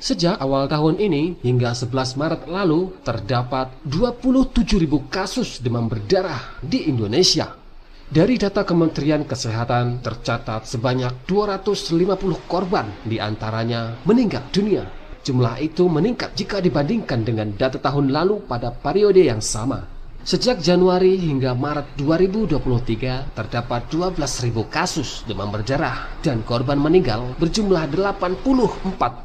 Sejak awal tahun ini hingga 11 Maret lalu terdapat 27.000 kasus demam berdarah di Indonesia. Dari data Kementerian Kesehatan tercatat sebanyak 250 korban diantaranya meninggal dunia. Jumlah itu meningkat jika dibandingkan dengan data tahun lalu pada periode yang sama. Sejak Januari hingga Maret 2023 terdapat 12.000 kasus demam berdarah dan korban meninggal berjumlah 84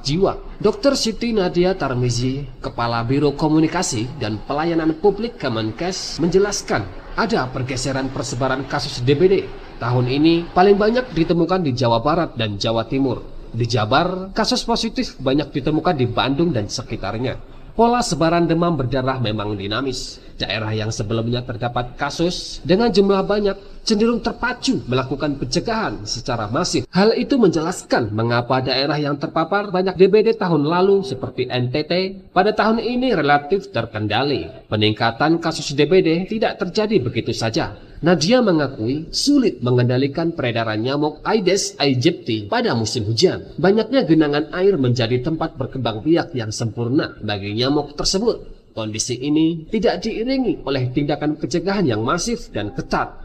jiwa. Dr. Siti Nadia Tarmizi, Kepala Biro Komunikasi dan Pelayanan Publik Kemenkes menjelaskan ada pergeseran persebaran kasus DBD. Tahun ini paling banyak ditemukan di Jawa Barat dan Jawa Timur. Di Jabar, kasus positif banyak ditemukan di Bandung dan sekitarnya. Pola sebaran demam berdarah memang dinamis. Daerah yang sebelumnya terdapat kasus dengan jumlah banyak cenderung terpacu melakukan pencegahan secara masif. Hal itu menjelaskan mengapa daerah yang terpapar banyak DBD tahun lalu seperti NTT pada tahun ini relatif terkendali. Peningkatan kasus DBD tidak terjadi begitu saja. Nadia mengakui sulit mengendalikan peredaran nyamuk Aedes aegypti pada musim hujan. Banyaknya genangan air menjadi tempat berkembang biak yang sempurna bagi nyamuk tersebut. Kondisi ini tidak diiringi oleh tindakan pencegahan yang masif dan ketat,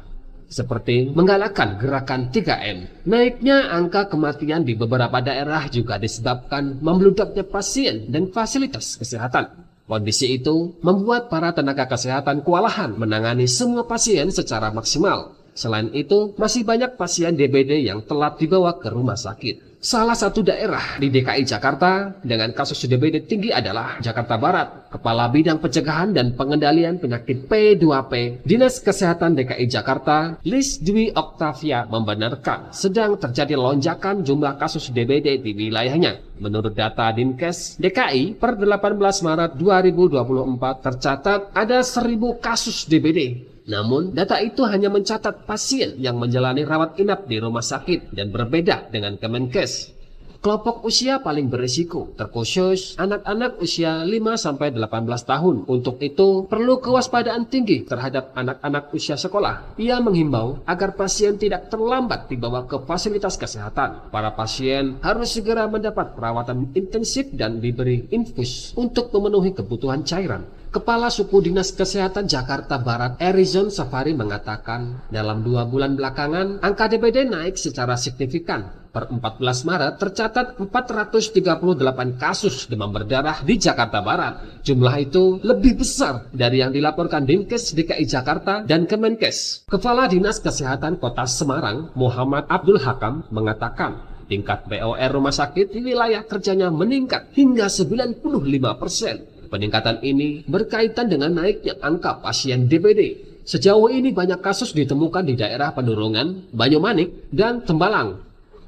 seperti menggalakkan gerakan 3M. Naiknya angka kematian di beberapa daerah juga disebabkan membludaknya pasien dan fasilitas kesehatan. Kondisi itu membuat para tenaga kesehatan kewalahan menangani semua pasien secara maksimal. Selain itu, masih banyak pasien DBD yang telat dibawa ke rumah sakit. Salah satu daerah di DKI Jakarta dengan kasus DBD tinggi adalah Jakarta Barat. Kepala Bidang Pencegahan dan Pengendalian Penyakit P2P Dinas Kesehatan DKI Jakarta, Lis Dwi Oktavia membenarkan sedang terjadi lonjakan jumlah kasus DBD di wilayahnya. Menurut data Dinkes DKI per 18 Maret 2024 tercatat ada 1.000 kasus DBD. Namun, data itu hanya mencatat pasien yang menjalani rawat inap di rumah sakit dan berbeda dengan Kemenkes. Kelompok usia paling berisiko, terkhusus anak-anak usia 5-18 tahun. Untuk itu, perlu kewaspadaan tinggi terhadap anak-anak usia sekolah. Ia menghimbau agar pasien tidak terlambat dibawa ke fasilitas kesehatan. Para pasien harus segera mendapat perawatan intensif dan diberi infus untuk memenuhi kebutuhan cairan. Kepala Suku Dinas Kesehatan Jakarta Barat, Erizon Safari mengatakan, dalam 2 bulan belakangan, angka DBD naik secara signifikan. Per 14 Maret tercatat 438 kasus demam berdarah di Jakarta Barat. Jumlah itu lebih besar dari yang dilaporkan Dinkes DKI Jakarta dan Kemenkes. Kepala Dinas Kesehatan Kota Semarang, Muhammad Abdul Hakam, mengatakan, tingkat BOR rumah sakit di wilayah kerjanya meningkat hingga 95%. Peningkatan ini berkaitan dengan naiknya angka pasien DBD. Sejauh ini banyak kasus ditemukan di daerah Penurungan, Banyumanik, dan Tembalang.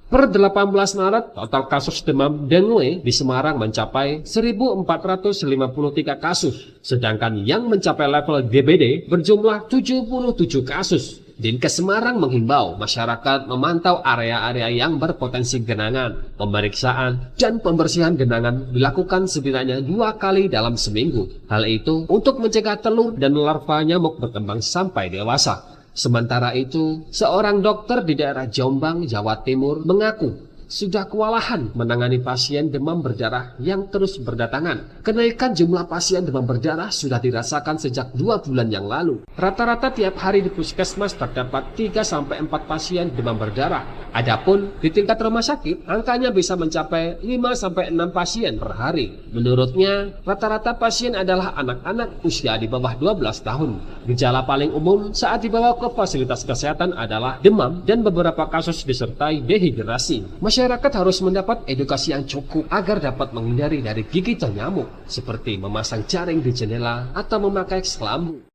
Per 18 Maret, total kasus demam dengue di Semarang mencapai 1.453 kasus, sedangkan yang mencapai level DBD berjumlah 77 kasus. Dinkes Semarang menghimbau masyarakat memantau area-area yang berpotensi genangan. Pemeriksaan dan pembersihan genangan dilakukan setidaknya 2 kali dalam seminggu. Hal itu untuk mencegah telur dan larva nyamuk berkembang sampai dewasa. Sementara itu, seorang dokter di daerah Jombang, Jawa Timur mengaku sudah kewalahan menangani pasien demam berdarah yang terus berdatangan. Kenaikan jumlah pasien demam berdarah sudah dirasakan sejak 2 bulan yang lalu. Rata-rata tiap hari di puskesmas terdapat 3-4 pasien demam berdarah. Adapun di tingkat rumah sakit, angkanya bisa mencapai 5-6 pasien per hari. Menurutnya, rata-rata pasien adalah anak-anak usia di bawah 12 tahun. Gejala paling umum saat dibawa ke fasilitas kesehatan adalah demam dan beberapa kasus disertai dehidrasi. Masyarakat harus mendapat edukasi yang cukup agar dapat menghindari dari gigitan nyamuk, seperti memasang jaring di jendela atau memakai selambu.